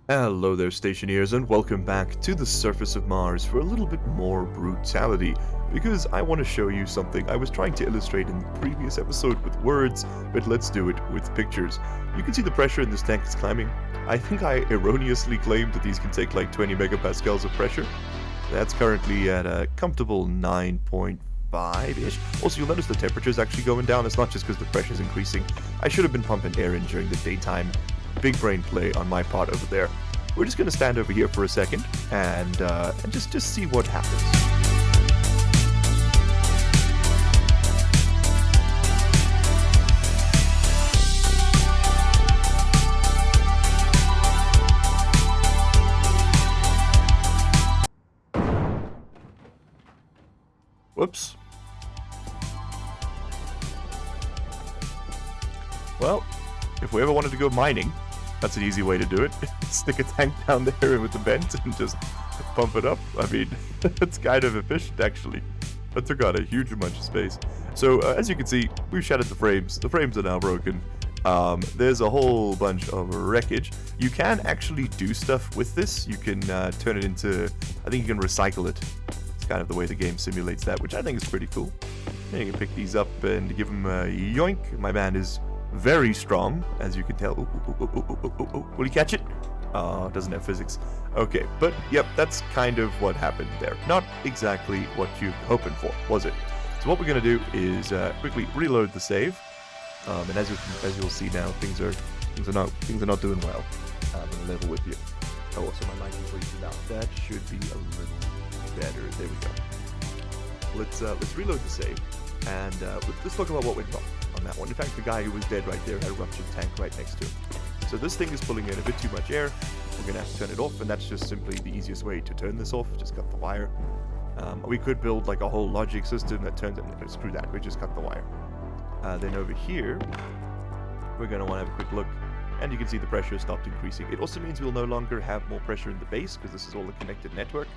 Hello there, Stationeers, and welcome back to the surface of Mars for a little bit more brutality, because I want to show you something I was trying to illustrate in the previous episode with words, but let's do it with pictures. You can see the pressure in this tank is climbing. I think I erroneously claimed that these can take like 20 megapascals of pressure. That's currently at a comfortable 9.5-ish. Also, you'll notice the temperature is actually going down. It's not just because the pressure is increasing. I should have been pumping air in during the daytime. Big brain play on my part over there. We're just going to stand over here for a second and just see what happens. Whoops. Well, if we ever wanted to go mining, that's an easy way to do it. Stick a tank down there with the vent and just pump it up. I mean, it's kind of efficient actually. That took out a huge amount of space. So as you can see, we've shattered the frames. The frames are now broken. There's a whole bunch of wreckage. You can actually do stuff with this. You can turn it into, I think you can recycle it. It's kind of the way the game simulates that, which I think is pretty cool. And you can pick these up and give them a yoink. My man is very strong, as you can tell. Will he catch it? Doesn't have physics. Okay, but yep, that's kind of what happened there. Not exactly what you're hoping for, was it? So what we're going to do is quickly reload the save, and as you'll see now, things are not doing well. I'm going to level with you. Oh, also my mic is way too loud. That should be a little better. There we go. Let's reload the save, and let's talk about what went wrong on that one. In fact, the guy who was dead right there had a ruptured tank right next to him. So this thing is pulling in a bit too much air. We're going to have to turn it off, and that's just simply the easiest way to turn this off. Just cut the wire. We could build like a whole logic system that turns it. Screw that. We just cut the wire. Then over here, we're going to want to have a quick look, and you can see the pressure stopped increasing. It also means we'll no longer have more pressure in the base because this is all a connected network.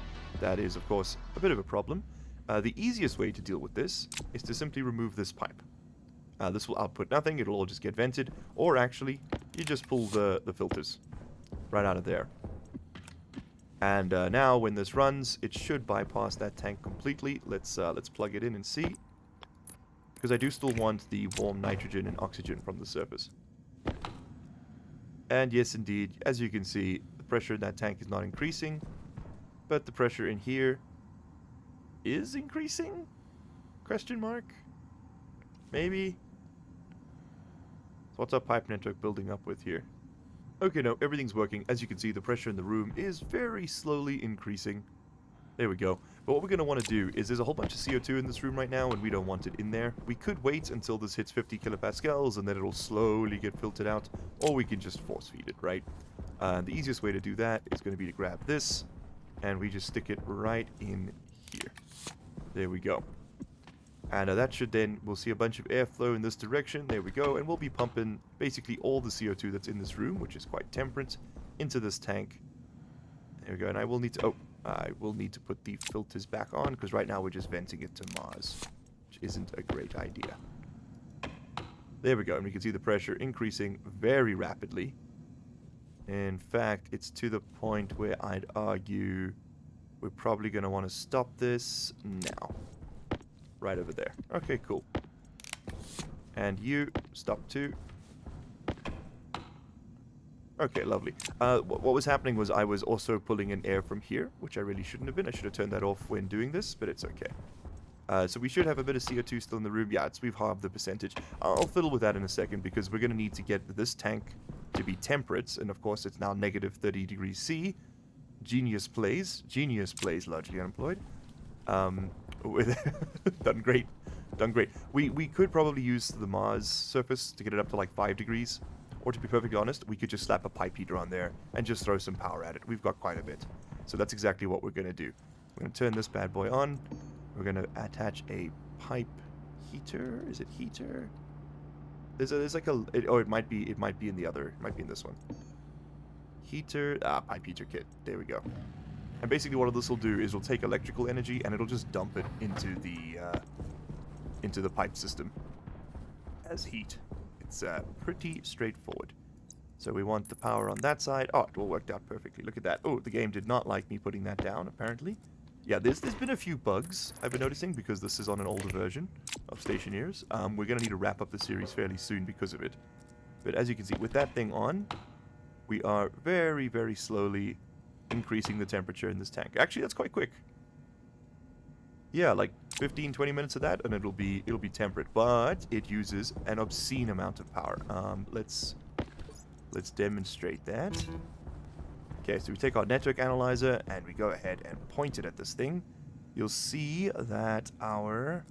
That is, of course, a bit of a problem. The easiest way to deal with this is to simply remove this pipe. This will output nothing, it'll all just get vented, or actually, you just pull the filters right out of there. And now, when this runs, it should bypass that tank completely. Let's plug it in and see, because I do still want the warm nitrogen and oxygen from the surface. And yes, indeed, as you can see, the pressure in that tank is not increasing, but the pressure in here is increasing? Question mark? Maybe? So what's our pipe network building up with here? Okay, no, everything's working. As you can see, the pressure in the room is very slowly increasing. There we go. But what we're going to want to do is there's a whole bunch of CO2 in this room right now, and we don't want it in there. We could wait until this hits 50 kilopascals, and then it'll slowly get filtered out, or we can just force feed it, right? The easiest way to do that is going to be to grab this, and we just stick it right in here. There we go. And that should then, we'll see a bunch of airflow in this direction. There we go. And we'll be pumping basically all the CO2 that's in this room, which is quite temperate, into this tank. There we go. And I will need to put the filters back on, because right now we're just venting it to Mars, which isn't a great idea. There we go. And we can see the pressure increasing very rapidly. In fact, it's to the point where I'd argue we're probably going to want to stop this now. Right over there. Okay, cool. And you, stop too. Okay, lovely. What was happening was I was also pulling in air from here, which I really shouldn't have been. I should have turned that off when doing this, but it's okay. So we should have a bit of CO2 still in the room. Yeah, we've halved the percentage. I'll fiddle with that in a second, because we're going to need to get this tank to be temperate, and of course it's now negative 30 degrees C. Genius plays, largely unemployed. Done great. We could probably use the Mars surface to get it up to like 5 degrees. Or to be perfectly honest, we could just slap a pipe heater on there and just throw some power at it. We've got quite a bit. So that's exactly what we're going to do. We're going to turn this bad boy on. We're going to attach a pipe heater. Is it heater? There's like a... it might be in the other. It might be in this one. Heater. Pipe heater kit. There we go. And basically what this will do is it'll take electrical energy and it'll just dump it into the pipe system as heat. It's pretty straightforward. So we want the power on that side. Oh, it all worked out perfectly. Look at that. Oh, the game did not like me putting that down, apparently. Yeah, there's been a few bugs I've been noticing because this is on an older version of Stationeers. We're going to need to wrap up the series fairly soon because of it. But as you can see, with that thing on, we are very, very slowly increasing the temperature in this tank. Actually, that's quite quick. Yeah, like 15, 20 minutes of that, and it'll be temperate. But it uses an obscene amount of power. Let's demonstrate that. Okay, so we take our network analyzer and we go ahead and point it at this thing. You'll see that our...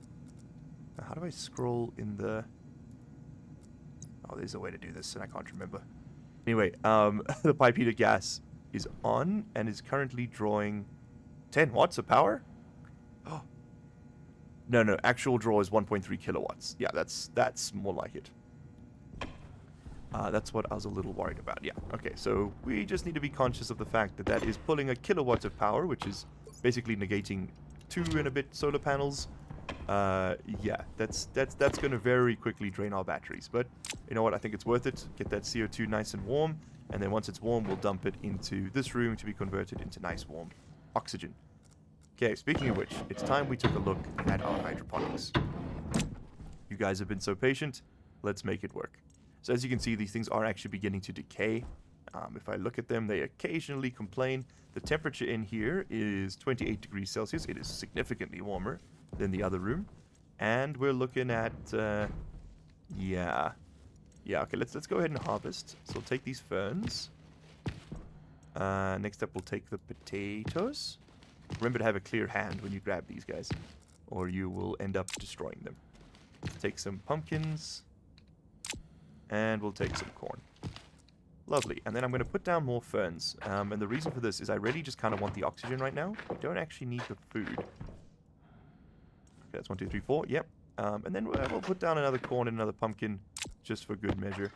How do I scroll in the... Oh, there's a way to do this and I can't remember. Anyway, the pipe heater gas is on and is currently drawing 10 watts of power. Oh. No, actual draw is 1.3 kilowatts. Yeah, that's more like it. That's what I was a little worried about. Yeah, okay, so we just need to be conscious of the fact that that is pulling a kilowatt of power, which is basically negating 2 and a bit solar panels. Yeah, that's going to very quickly drain our batteries. But you know what? I think it's worth it. Get that CO2 nice and warm, and then once it's warm, we'll dump it into this room to be converted into nice warm oxygen. Okay, speaking of which, it's time we took a look at our hydroponics. You guys have been so patient. Let's make it work. So as you can see, these things are actually beginning to decay. If I look at them, they occasionally complain. The temperature in here is 28 degrees Celsius. It is significantly warmer than the other room. And we're looking at, yeah, okay, let's go ahead and harvest. So we'll take these ferns. Next up, we'll take the potatoes. Remember to have a clear hand when you grab these guys, or you will end up destroying them. Take some pumpkins. And we'll take some corn. Lovely. And then I'm going to put down more ferns. And the reason for this is I really just kind of want the oxygen right now. I don't actually need the food. Okay, that's 1, 2, 3, 4. Yep. And then we'll put down another corn and another pumpkin just for good measure.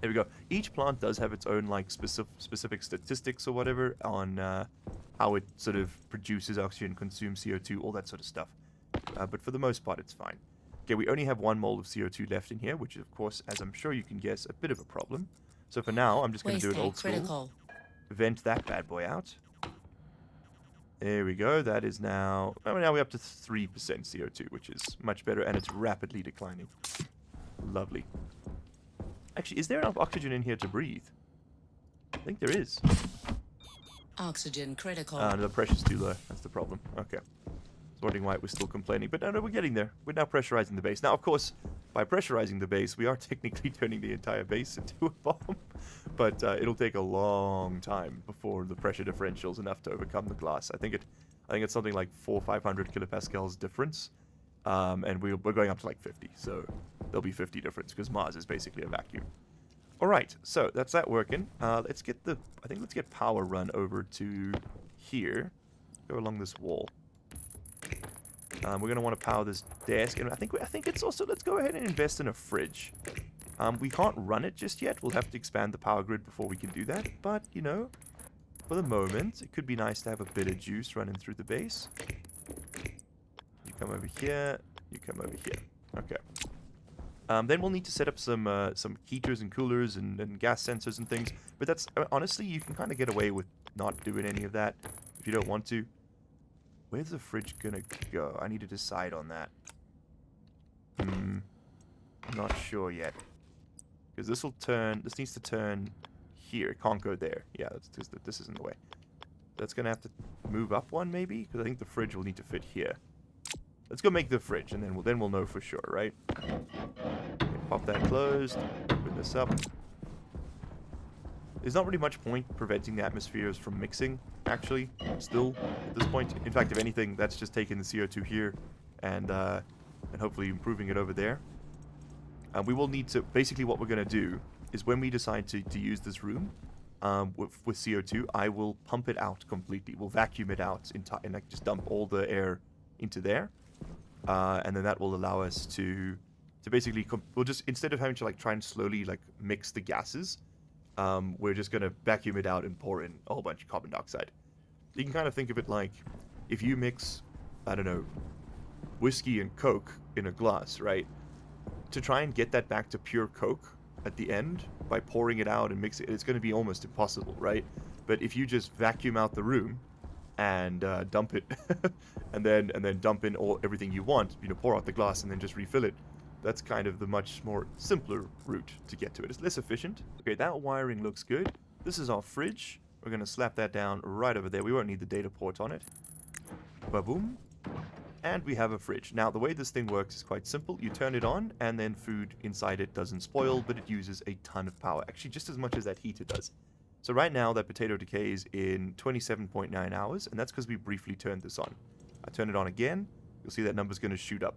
There we go. Each plant does have its own like specific statistics or whatever on how it sort of produces oxygen, consumes CO2, all that sort of stuff. But for the most part, it's fine. Okay, we only have 1 mole of CO2 left in here, which is, of course, as I'm sure you can guess, a bit of a problem. So for now, I'm just going to do it old school. Vent that bad boy out. There we go. That is now... Oh, now we're up to 3% CO2, which is much better, and it's rapidly declining. Lovely. Actually, is there enough oxygen in here to breathe? I think there is. Oxygen critical. No, the pressure's too low. That's the problem. Okay. I was wondering why it was still complaining, but no, we're getting there. We're now pressurizing the base. Now, of course, by pressurizing the base, we are technically turning the entire base into a bomb, but it'll take a long time before the pressure differential is enough to overcome the glass. I think it's something like 400 or 500 kilopascals difference, and we're going up to like 50, so there'll be 50 difference because Mars is basically a vacuum. All right, so that's that working. Let's get power run over to here. Go along this wall. We're going to want to power this desk, and I think it's also, let's go ahead and invest in a fridge. We can't run it just yet. We'll have to expand the power grid before we can do that, but, you know, for the moment, it could be nice to have a bit of juice running through the base. You come over here, you come over here. Okay. Then we'll need to set up some heaters and coolers and gas sensors and things, but that's, honestly, you can kind of get away with not doing any of that if you don't want to. Where's the fridge gonna go? I need to decide on that. I'm not sure yet. Because this needs to turn here. It can't go there. Yeah, this is in the way. That's gonna have to move up one maybe? Because I think the fridge will need to fit here. Let's go make the fridge and then we'll know for sure, right? Okay, pop that closed. Open this up. There's not really much point preventing the atmospheres from mixing, actually, still, at this point. In fact, if anything, that's just taking the CO2 here and hopefully improving it over there. We will need to, basically what we're going to do is when we decide to use this room with CO2, I will pump it out completely. We'll vacuum it out and like just dump all the air into there. And then that will allow us to basically, we'll just, instead of having to like try and slowly like mix the gases, we're just going to vacuum it out and pour in a whole bunch of carbon dioxide. You can kind of think of it like if you mix, I don't know, whiskey and Coke in a glass, right? To try and get that back to pure Coke, at the end by pouring it out and mixing it, it's going to be almost impossible, right? But if you just vacuum out the room and dump it, and then dump in everything you want, pour out the glass and then just refill it, that's kind of the much more simpler route to get to it. It's less efficient. Okay, that wiring looks good. This is our fridge. We're going to slap that down right over there. We won't need the data port on it. Ba-boom. And we have a fridge. Now, the way this thing works is quite simple. You turn it on, and then food inside it doesn't spoil, but it uses a ton of power. Actually, just as much as that heater does. So right now, that potato decays in 27.9 hours, and that's because we briefly turned this on. I turn it on again. You'll see that number's going to shoot up.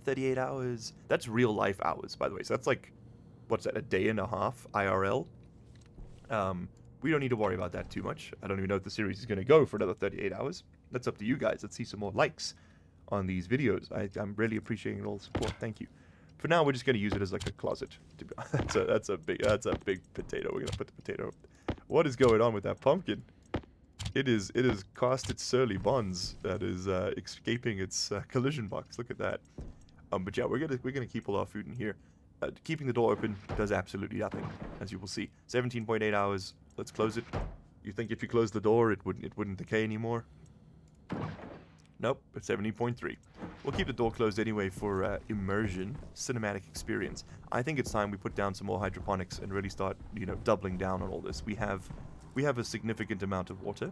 38 hours. That's real life hours, by the way. So that's like, what's that, a day and a half IRL? We don't need to worry about that too much. I don't even know if the series is going to go for another 38 hours. That's up to you guys. Let's see some more likes on these videos. I'm really appreciating all the support. Thank you. For now, we're just going to use it as like a closet. That's a big potato. We're going to put the potato. What is going on with that pumpkin? It is cast its surly bonds that is escaping its collision box. Look at that. But yeah, we're gonna keep all our food in here. Keeping the door open does absolutely nothing, as you will see. 17.8 hours. Let's close it. You think if you close the door, it wouldn't decay anymore? Nope, it's 70.3. We'll keep the door closed anyway for immersion, cinematic experience. I think it's time we put down some more hydroponics and really start, doubling down on all this. We have a significant amount of water.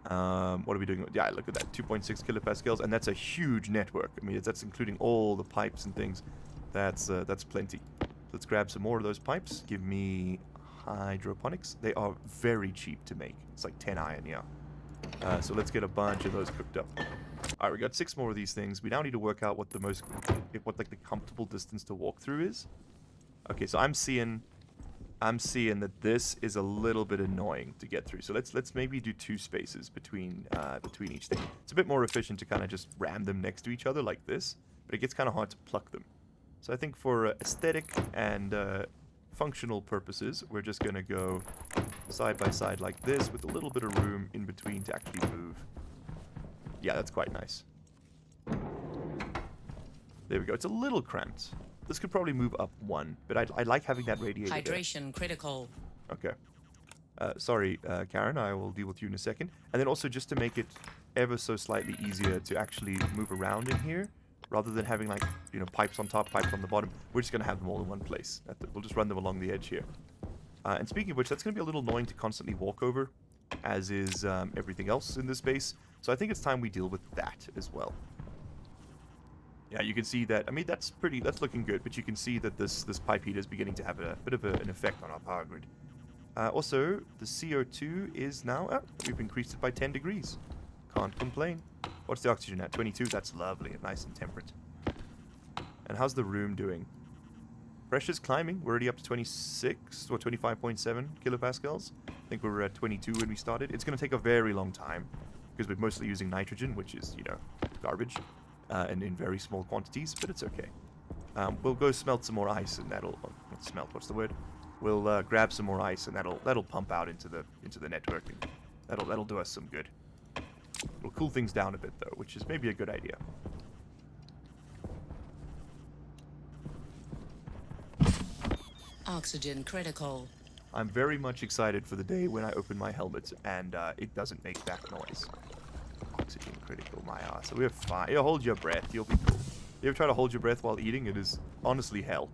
What are we doing? Yeah, look at that, 2.6 kilopascals, and that's a huge network. I mean, that's including all the pipes and things. That's plenty. Let's grab some more of those pipes. Give me hydroponics. They are very cheap to make. It's like 10 iron, yeah. So let's get a bunch of those cooked up. All right, we got 6 more of these things. We now need to work out what the comfortable distance to walk through is. Okay, so I'm seeing that this is a little bit annoying to get through. So let's maybe do 2 spaces between each thing. It's a bit more efficient to kind of just ram them next to each other like this, but it gets kind of hard to pluck them. So I think for aesthetic and functional purposes, we're just going to go side by side like this with a little bit of room in between to actually move. Yeah, that's quite nice. There we go. It's a little cramped. This could probably move up 1, but I like having that radiator Hydration there. critical. Okay. Sorry, Karen, I will deal with you in a second. And then also just to make it ever so slightly easier to actually move around in here, rather than having like, pipes on top, pipes on the bottom, we're just going to have them all in one place. We'll just run them along the edge here. And speaking of which, that's going to be a little annoying to constantly walk over, as is everything else in this space. So I think it's time we deal with that as well. Yeah, you can see that. I mean, that's looking good, but you can see that this pipe heater is beginning to have a bit of an effect on our power grid. Also, the CO2 is now, we've increased it by 10 degrees. Can't complain. What's the oxygen at? 22. That's lovely and nice and temperate. And how's the room doing? Pressure's climbing. We're already up to 26 or 25.7 kilopascals. I think we were at 22 when we started. It's going to take a very long time because we're mostly using nitrogen, which is, garbage, and in very small quantities, but it's okay. We'll go smelt some more ice, and that'll not smelt. What's the word? We'll grab some more ice, and that'll pump out into the network. And that'll do us some good. It'll cool things down a bit though, which is maybe a good idea. Oxygen critical. I'm very much excited for the day when I open my helmet and it doesn't make that noise. Oxygen critical, my ass. So we're fine. You hold your breath. You'll be cool. You ever try to hold your breath while eating? It is honestly hell.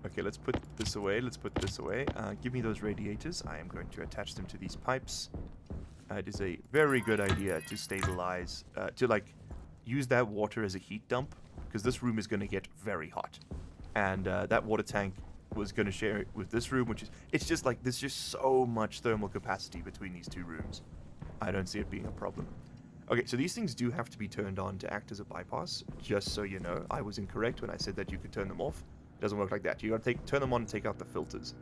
Okay, let's put this away. Let's put this away. Give me those radiators. I am going to attach them to these pipes. It is a very good idea to stabilize, use that water as a heat dump, because this room is going to get very hot. And that water tank was going to share it with this room, it's just like, there's just so much thermal capacity between these 2 rooms. I don't see it being a problem. Okay, so these things do have to be turned on to act as a bypass, just so you know. I was incorrect when I said that you could turn them off. It doesn't work like that. You got to turn them on and take out the filters,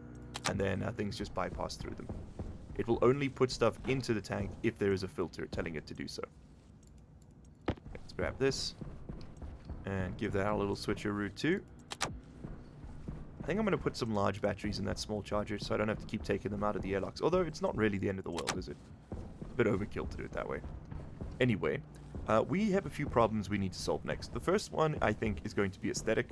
and then things just bypass through them. It will only put stuff into the tank if there is a filter telling it to do so. Let's grab this and give that a little switcheroo too. I think I'm going to put some large batteries in that small charger so I don't have to keep taking them out of the airlocks. Although it's not really the end of the world, is it? A bit overkill to do it that way. Anyway, we have a few problems we need to solve next. The first one, I think, is going to be aesthetic.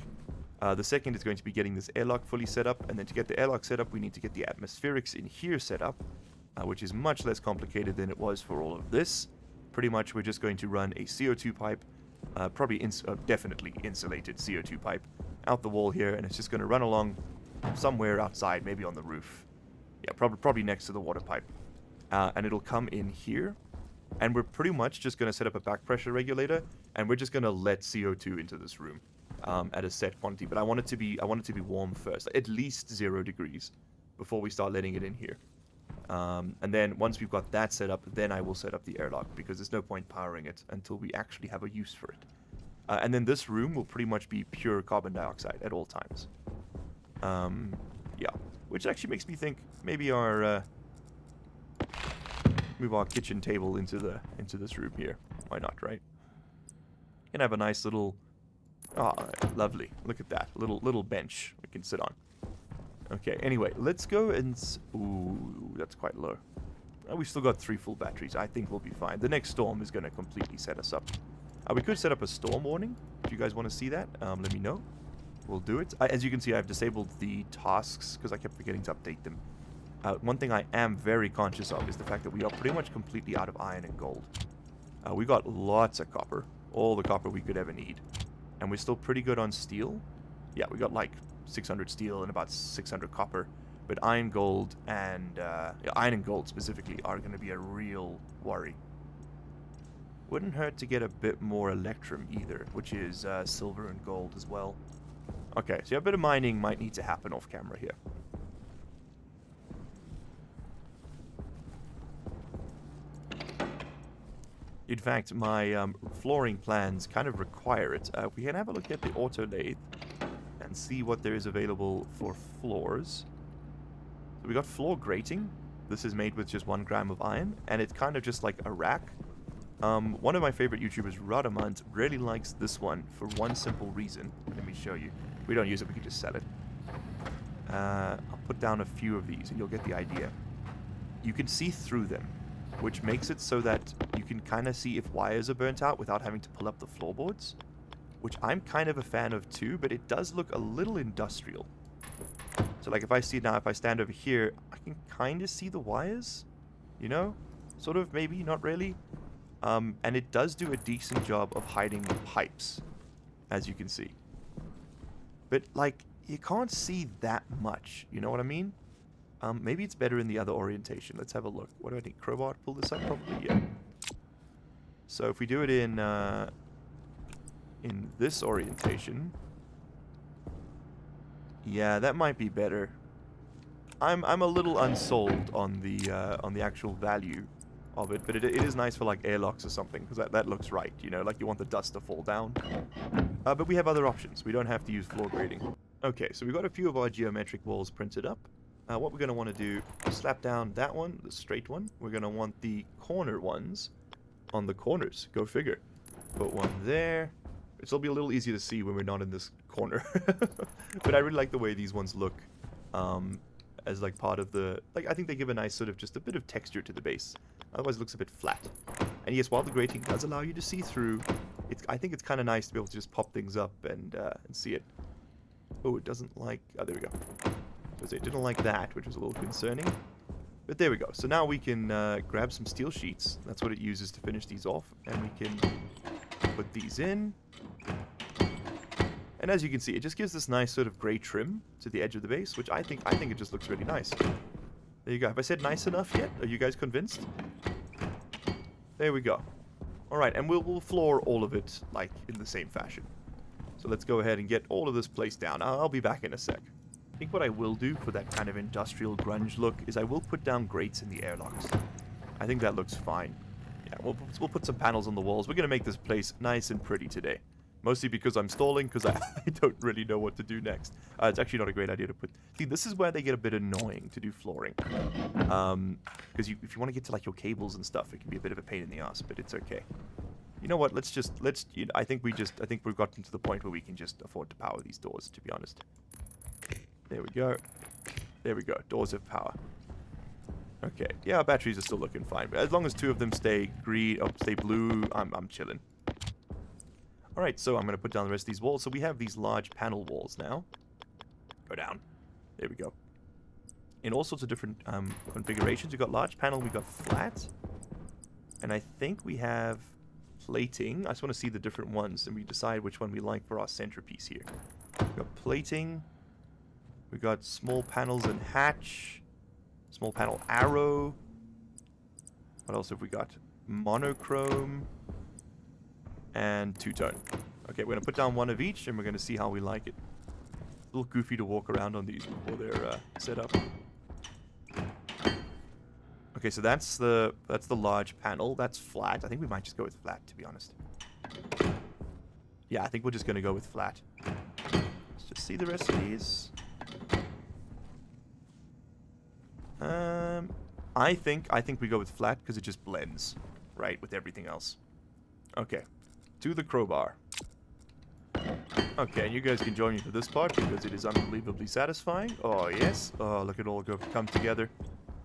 The second is going to be getting this airlock fully set up, and then to get the airlock set up, we need to get the atmospherics in here set up, which is much less complicated than it was for all of this. Pretty much, we're just going to run a CO2 pipe, definitely insulated CO2 pipe, out the wall here, and it's just going to run along somewhere outside, maybe on the roof. Yeah, probably next to the water pipe. And it'll come in here, and we're pretty much just going to set up a back pressure regulator, and we're just going to let CO2 into this room at a set quantity. But I want it to be warm first, at least 0 degrees, before we start letting it in here. And then once we've got that set up, then I will set up the airlock, because there's no point powering it until we actually have a use for it. And then this room will pretty much be pure carbon dioxide at all times. Yeah, which actually makes me think maybe move our kitchen table into this room here. Why not, right? Can have a nice little, lovely. Look at that little bench we can sit on. Okay, anyway, let's go and... Ooh, that's quite low. We've still got 3 full batteries. I think we'll be fine. The next storm is going to completely set us up. We could set up a storm warning. If you guys want to see that, let me know. We'll do it. As you can see, I've disabled the tasks because I kept forgetting to update them. One thing I am very conscious of is the fact that we are pretty much completely out of iron and gold. We got lots of copper. All the copper we could ever need. And we're still pretty good on steel. Yeah, we got like 600 steel and about 600 copper, but iron, gold, and iron and gold specifically are going to be a real worry. Wouldn't hurt to get a bit more electrum either, which is silver and gold as well. Okay, so a bit of mining might need to happen off camera here. In fact, my flooring plans kind of require it. We can have a look at the auto lathe and see what there is available for floors. So we got floor grating. This is made with just 1 gram of iron, and it's kind of just like a rack. One of my favorite YouTubers, Rodamant, really likes this one for one simple reason. Let me show you. If we don't use it, we can just sell it. I'll put down a few of these, and you'll get the idea. You can see through them, which makes it so that you can kind of see if wires are burnt out without having to pull up the floorboards, which I'm kind of a fan of too, but it does look a little industrial. So like if I stand over here, I can kind of see the wires, you know? Sort of, maybe, not really. And it does do a decent job of hiding the pipes, as you can see. But like, you can't see that much, you know what I mean? Maybe it's better in the other orientation. Let's have a look. What do I need? Crowbar to pull this up? Probably, yeah. So if we do it in this orientation, yeah, that might be better. I'm a little unsold on the actual value of it, but it is nice for like airlocks or something, because that looks right, you know, like you want the dust to fall down. But we have other options. We don't have to use floor grading. Okay, so we've got a few of our geometric walls printed up. What we're going to want to do is slap down that one, the straight one. We're going to want the corner ones on the corners. Go figure. Put one there. It'll be a little easier to see when we're not in this corner. But I really like the way these ones look as like part of the... Like, I think they give a nice sort of just a bit of texture to the base. Otherwise it looks a bit flat. And yes, while the grating does allow you to see through, I think it's kind of nice to be able to just pop things up and see it. Oh, it doesn't like... Oh, there we go. So it didn't like that, which was a little concerning. But there we go. So now we can grab some steel sheets. That's what it uses to finish these off. And we can put these in. And as you can see, it just gives this nice sort of gray trim to the edge of the base, which I think it just looks really nice. There you go. Have I said nice enough yet? Are you guys convinced? There we go. All right, and we'll floor all of it like in the same fashion. So let's go ahead and get all of this placed down. I'll be back in a sec. I think what I will do for that kind of industrial grunge look is I will put down grates in the airlocks. I think that looks fine. Yeah, we'll put some panels on the walls. We're going to make this place nice and pretty today. Mostly because I'm stalling, because I don't really know what to do next. It's actually not a great idea to put... See, this is where they get a bit annoying to do flooring. Because if you want to get to like your cables and stuff, it can be a bit of a pain in the ass, but it's okay. You know what? I think we've gotten to the point where we can just afford to power these doors, to be honest. There we go. There we go. Doors of power. Okay. Yeah, our batteries are still looking fine. But as long as 2 of them stay green or stay blue, I'm chilling. Alright, so I'm going to put down the rest of these walls. So we have these large panel walls now. Go down. There we go. In all sorts of different configurations. We've got large panel, we've got flat. And I think we have plating. I just want to see the different ones and we decide which one we like for our centerpiece here. We've got plating. We've got small panels and hatch. Small panel arrow. What else have we got? Monochrome. And two-tone. Okay, we're going to put down one of each and we're going to see how we like it. A little goofy to walk around on these before they're set up. Okay, so that's the large panel. That's flat. I think we might just go with flat, to be honest. Yeah, I think we're just going to go with flat. Let's just see the rest of these. I think we go with flat because it just blends, right, with everything else. Okay, to the crowbar. Okay, and you guys can join me for this part because it is unbelievably satisfying. Oh, yes. Oh, look at it all come together.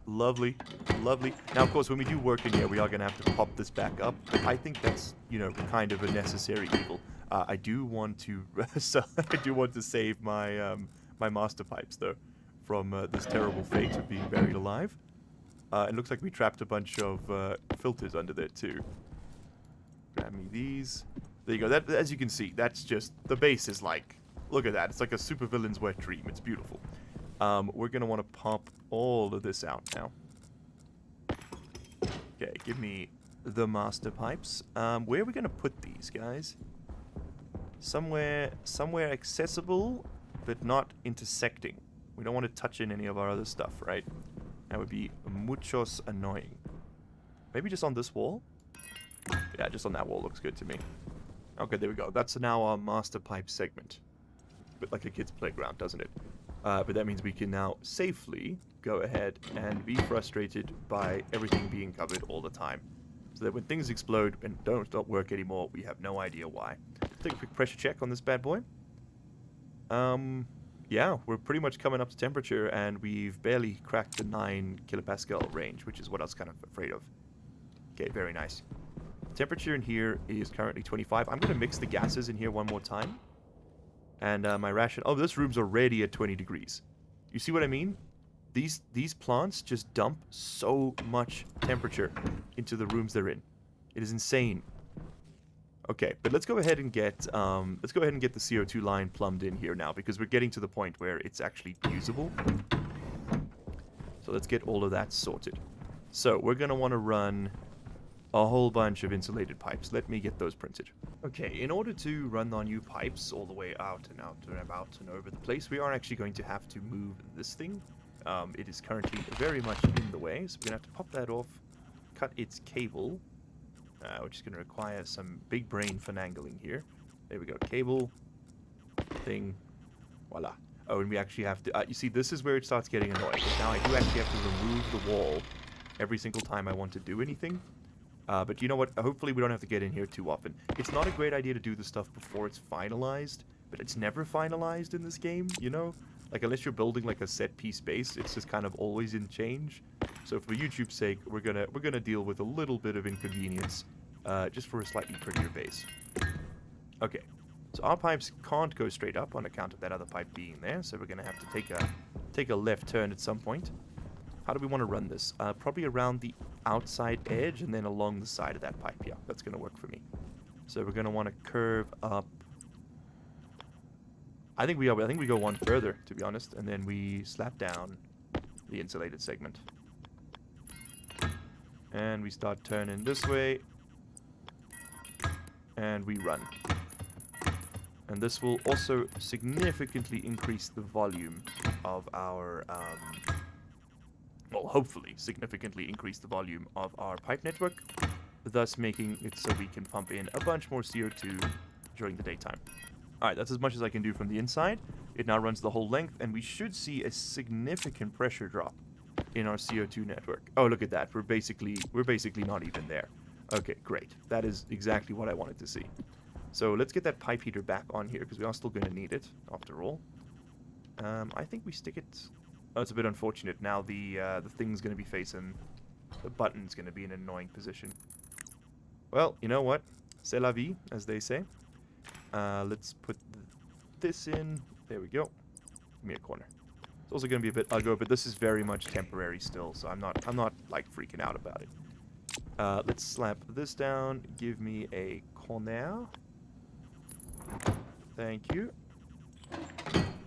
Lovely. Lovely. Now, of course, when we do work in here, we are going to have to pop this back up. But I think that's, you know, kind of a necessary evil. I do want to save my my master pipes, though, from this terrible fate of being buried alive. It looks like we trapped a bunch of filters under there, too. Grab me these. There you go. That, as you can see, that's just... The base is like... Look at that. It's like a supervillain's wet dream. It's beautiful. We're going to want to pop all of this out now. Okay, give me the master pipes. Where are we going to put these, guys? Somewhere accessible, but not intersecting. We don't want to touch in any of our other stuff, right? That would be muchos annoying. Maybe just on this wall? Yeah, just on that wall looks good to me. Okay, there we go. That's now our master pipe segment. A bit like a kid's playground, doesn't it? But that means we can now safely go ahead and be frustrated by everything being covered all the time. So that when things explode and don't work anymore, we have no idea why. Take a quick pressure check on this bad boy. Yeah, we're pretty much coming up to temperature, and we've barely cracked the 9 kilopascal range, which is what I was kind of afraid of. Okay, very nice. Temperature in here is currently 25. I'm going to mix the gases in here one more time. And my ration... Oh, this room's already at 20 degrees. You see what I mean? These plants just dump so much temperature into the rooms they're in. It is insane. Okay, but let's go ahead and get the CO2 line plumbed in here now, because we're getting to the point where it's actually usable. So let's get all of that sorted. So we're going to want to run a whole bunch of insulated pipes. Let me get those printed. Okay, in order to run our new pipes all the way out and about and over the place, we are actually going to have to move this thing. It is currently very much in the way, so we're going to have to pop that off, cut its cable, which is going to require some big brain finagling here. There we go, cable, thing, voila. Oh, and we actually have to, you see, this is where it starts getting annoying. Now I do actually have to remove the wall every single time I want to do anything. But you know what? Hopefully we don't have to get in here too often. It's not a great idea to do the stuff before it's finalized, but it's never finalized in this game, you know? Like, unless you're building like a set piece base, it's just kind of always in change. So for YouTube's sake, we're gonna deal with a little bit of inconvenience, just for a slightly prettier base. Okay, so our pipes can't go straight up on account of that other pipe being there, so we're gonna have to take a left turn at some point. How do we want to run this? Probably around the outside edge and then along the side of that pipe. Yeah, that's going to work for me. So we're going to want to curve up. I think we go one further, to be honest, and then we slap down the insulated segment. And we start turning this way. And we run. And this will also significantly increase the volume of our... well, hopefully significantly increase the volume of our pipe network, thus making it so we can pump in a bunch more CO2 during the daytime. Alright, that's as much as I can do from the inside. It now runs the whole length, and we should see a significant pressure drop in our CO2 network. Oh, look at that. We're basically not even there. Okay, great. That is exactly what I wanted to see. So let's get that pipe heater back on here, because we are still going to need it, after all. I think we stick it... Oh, it's a bit unfortunate. Now the thing's going to be facing... The button's going to be in an annoying position. Well, you know what? C'est la vie, as they say. Let's put this in. There we go. Give me a corner. It's also going to be a bit ugly, but this is very much temporary still, so I'm not like freaking out about it. Let's slap this down. Give me a corner. Thank you.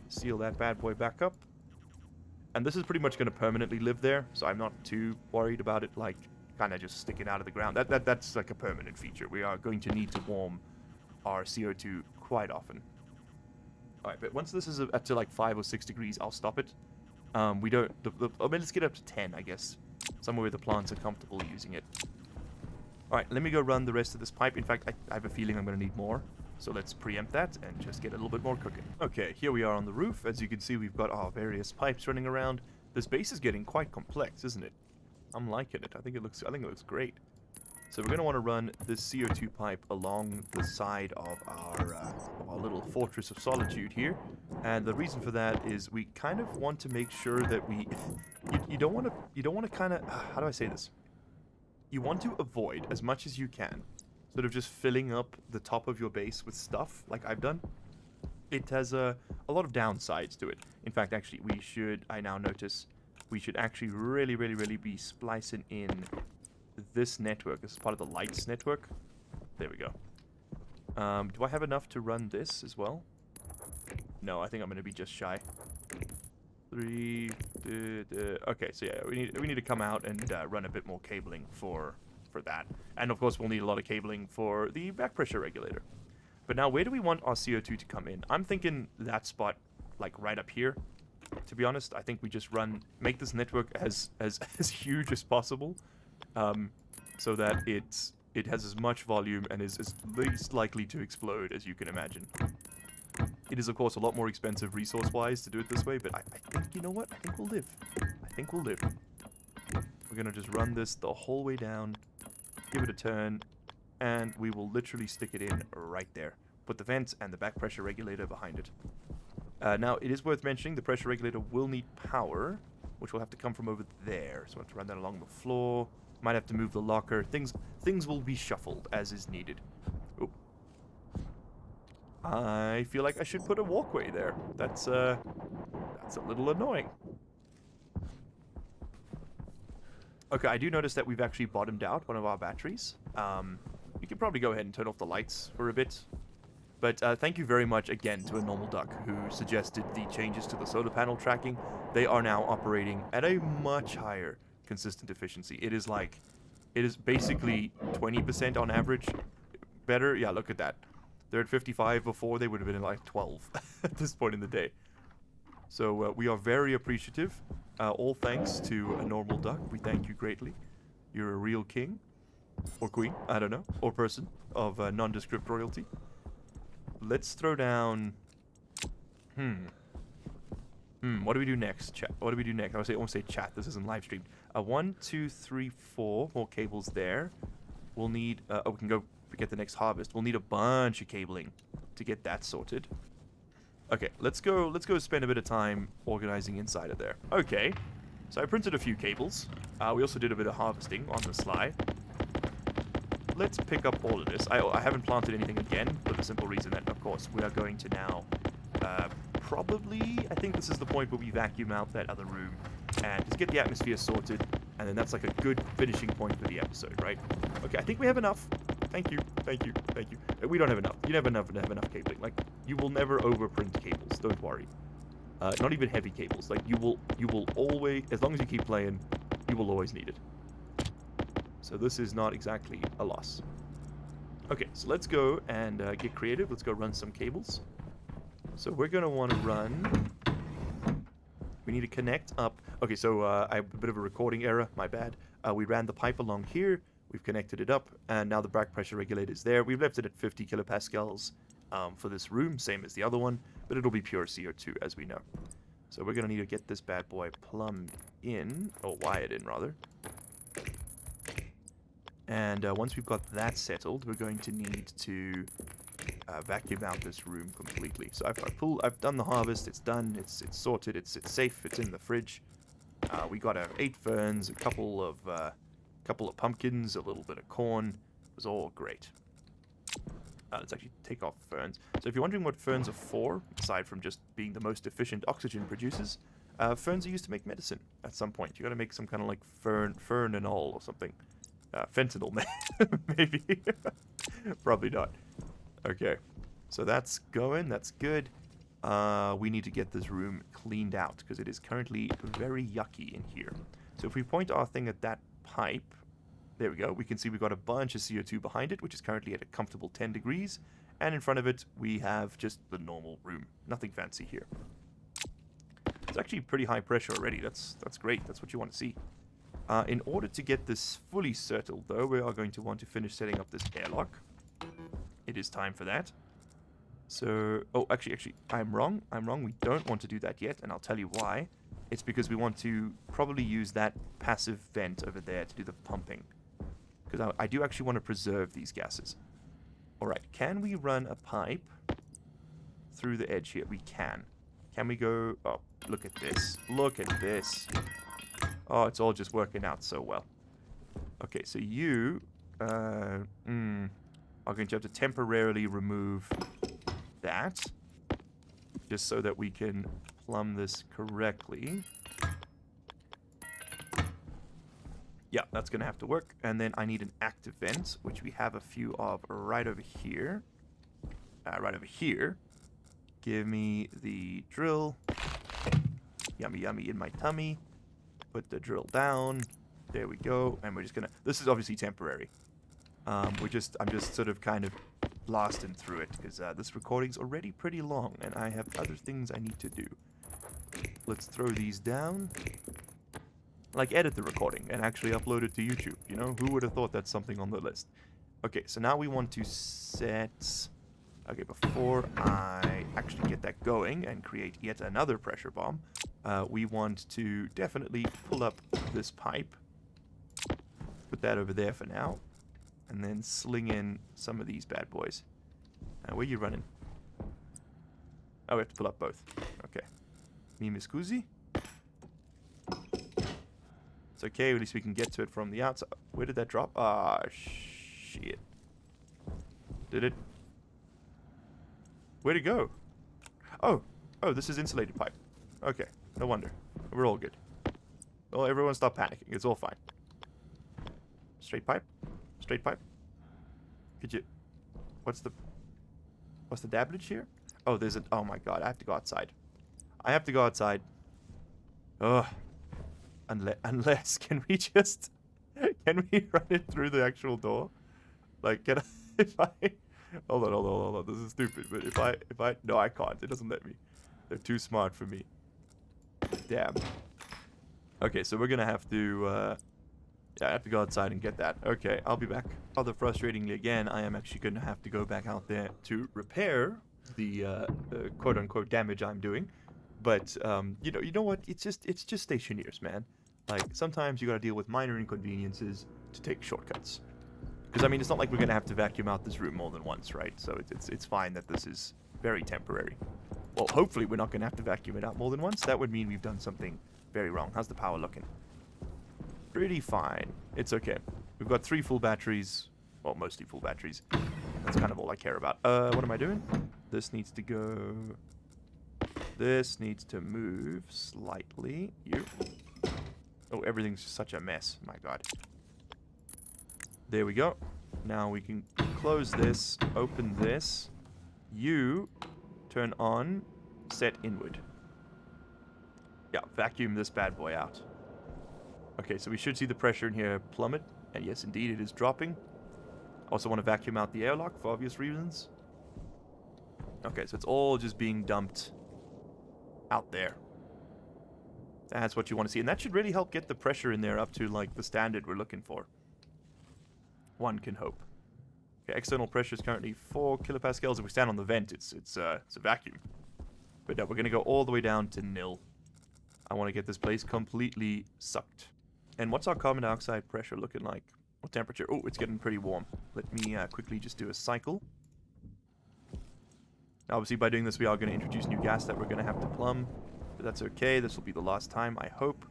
Seal that bad boy back up. And this is pretty much going to permanently live there, so I'm not too worried about it, like, kind of just sticking out of the ground. That's like a permanent feature. We are going to need to warm our CO2 quite often. Alright, but once this is up to like 5 or 6 degrees, I'll stop it. We don't... I mean, let's get up to 10, I guess. Somewhere where the plants are comfortable using it. Alright, let me go run the rest of this pipe. In fact, I have a feeling I'm going to need more. So let's preempt that and just get a little bit more cooking. Okay, here we are on the roof. As you can see, we've got our various pipes running around. This base is getting quite complex, isn't it? I'm liking it. I think it looks great. So we're going to want to run this CO2 pipe along the side of our little fortress of solitude here. And the reason for that is we kind of want to make sure that we you don't want to kind of how do I say this? You want to avoid as much as you can sort of just filling up the top of your base with stuff like I've done. It has a lot of downsides to it. In fact, actually, I now notice we should actually really be splicing in this network. This is part of the lights network. There we go. Do I have enough to run this as well? No, I think I'm going to be just shy. 3... okay, so yeah, we need to come out and run a bit more cabling for that. And of course, we'll need a lot of cabling for the back pressure regulator. But now, where do we want our CO2 to come in? I'm thinking that spot, like right up here. To be honest, I think we just make this network as huge as possible, so that it has as much volume and is as least likely to explode as you can imagine. It is, of course, a lot more expensive resource-wise to do it this way, but I think, you know what? I think we'll live. I think we'll live. We're going to just run this the whole way down, give it a turn, and we will literally stick it in right there. Put the vents and the back pressure regulator behind it. Now, it is worth mentioning the pressure regulator will need power, which will have to come from over there. So we'll have to run that along the floor. Might have to move the locker. Things will be shuffled as is needed. Oh. I feel like I should put a walkway there. That's a little annoying. Okay, I do notice that we've actually bottomed out one of our batteries. We can probably go ahead and turn off the lights for a bit. But thank you very much again to a normal duck who suggested the changes to the solar panel tracking. They are now operating at a much higher consistent efficiency. It is basically 20% on average better. Yeah, look at that. They're at 55 before. They would have been at like 12 at this point in the day. So we are very appreciative. All thanks to a normal duck. We thank you greatly. You're a real king. Or queen. I don't know. Or person of nondescript royalty. Let's throw down... what do we do next, chat? What do we do next? I won't say chat. This isn't live streamed. 1, 2, 3, 4 more cables there. We'll need... we can go get the next harvest. We'll need a bunch of cabling to get that sorted. Okay, let's go spend a bit of time organizing inside of there. Okay, so I printed a few cables. We also did a bit of harvesting on the sly. Let's pick up all of this. I haven't planted anything again for the simple reason that, of course, we are going to now probably... I think this is the point where we vacuum out that other room and just get the atmosphere sorted, and then that's like a good finishing point for the episode, right? Okay, I think we have enough. Thank you. We don't have enough. You never have enough cabling. Like, you will never overprint cables. Don't worry. Not even heavy cables. Like, you will always, as long as you keep playing, you will always need it. So this is not exactly a loss. Okay, so let's go and get creative. Let's go run some cables. So we're going to want to run... We need to connect up... Okay, so I have a bit of a recording error. My bad. We ran the pipe along here. We've connected it up, and now the back pressure regulator is there. We've left it at 50 kilopascals for this room, same as the other one, but it'll be pure CO2, as we know. So we're going to need to get this bad boy plumbed in, or wired in, rather. And once we've got that settled, we're going to need to vacuum out this room completely. So I've done the harvest. It's done. It's sorted. It's safe. It's in the fridge. We got 8 ferns, a couple of pumpkins, a little bit of corn. It was all great. Let's actually take off ferns. So if you're wondering what ferns are for, aside from just being the most efficient oxygen producers, ferns are used to make medicine at some point. You gotta make some kind of like fernanol or something. Fentanyl, maybe. Probably not. Okay, so that's going. That's good. We need to get this room cleaned out because it is currently very yucky in here. So if we point our thing at that pipe, there we go. We can see we've got a bunch of CO2 behind it, which is currently at a comfortable 10 degrees. And in front of it, we have just the normal room. Nothing fancy here. It's actually pretty high pressure already. That's great. That's what you want to see. In order to get this fully settled, though, we are going to want to finish setting up this airlock. It is time for that. So, oh, actually, I'm wrong. We don't want to do that yet, and I'll tell you why. It's because we want to probably use that passive vent over there to do the pumping. Because I do actually want to preserve these gases. Alright, can we run a pipe through the edge here? We can. Can we go... Oh, look at this. Look at this. Oh, it's all just working out so well. Okay, so you... are going to have to temporarily remove that. Just so that we can plumb this correctly. Yeah, that's going to have to work. And then I need an active vent, which we have a few of right over here. Right over here. Give me the drill. Yummy, yummy in my tummy. Put the drill down. There we go. And we're just going to... This is obviously temporary. I'm just sort of kind of blasting through it because this recording's already pretty long and I have other things I need to do. Let's throw these down. Like edit the recording and actually upload it to YouTube. You know, who would have thought that's something on the list? Okay, so now we want to set... Okay, before I actually get that going and create yet another pressure bomb, we want to definitely pull up this pipe. Put that over there for now. And then sling in some of these bad boys. Where are you running? Oh, we have to pull up both. Okay. Mi scusi. It's okay, at least we can get to it from the outside. Where did that drop? Ah, shit. Did it? Where'd it go? Oh, this is insulated pipe. Okay, no wonder. We're all good. Well, everyone stop panicking. It's all fine. Straight pipe? Straight pipe? Could you... What's the damage here? Oh, there's an... Oh my god, I have to go outside. I have to go outside. Ugh. Unless, can we just... Can we run it through the actual door? Like, can I... If I... Hold on. This is stupid, but if I... No, I can't. It doesn't let me. They're too smart for me. Damn. Okay, so we're gonna have to... Yeah, I have to go outside and get that. Okay, I'll be back. Rather frustratingly again, I am actually going to have to go back out there to repair the quote-unquote damage I'm doing. But, you know what? It's just Stationeers, man. Like, sometimes you gotta deal with minor inconveniences to take shortcuts. Because, I mean, it's not like we're gonna have to vacuum out this room more than once, right? So it's fine that this is very temporary. Well, hopefully we're not gonna have to vacuum it out more than once. That would mean we've done something very wrong. How's the power looking? Pretty fine. It's okay. We've got 3 full batteries. Well, mostly full batteries. That's kind of all I care about. What am I doing? This needs to go... This needs to move slightly. You. Oh, everything's such a mess. My god. There we go. Now we can close this, open this. You turn on, set inward. Yeah, vacuum this bad boy out. Okay, so we should see the pressure in here plummet. And yes, indeed, it is dropping. Also want to vacuum out the airlock for obvious reasons. Okay, so it's all just being dumped out there. That's what you want to see. And that should really help get the pressure in there up to, like, the standard we're looking for. One can hope. Okay, external pressure is currently 4 kilopascals. If we stand on the vent, it's a vacuum. But no, we're going to go all the way down to 0. I want to get this place completely sucked. And what's our carbon dioxide pressure looking like? What temperature? Oh, it's getting pretty warm. Let me quickly just do a cycle. Obviously, by doing this, we are going to introduce new gas that we're going to have to plumb. But that's okay. This will be the last time, I hope.